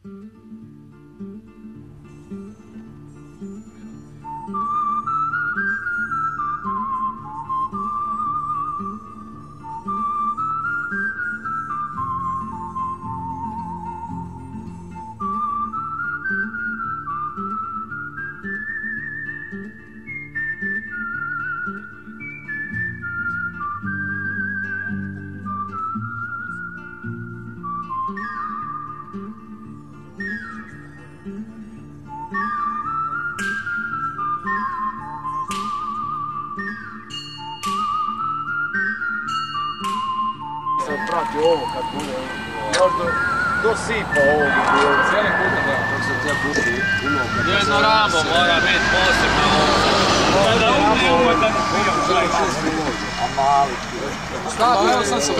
Prati ovo kad bude, još do sipa ovog dijela. Cijelim putem da kako se te puti imao kad... Jedno ramo mora biti posebno ovo. Kada umije ovo da ne pijem. A mali. Stavio sam se.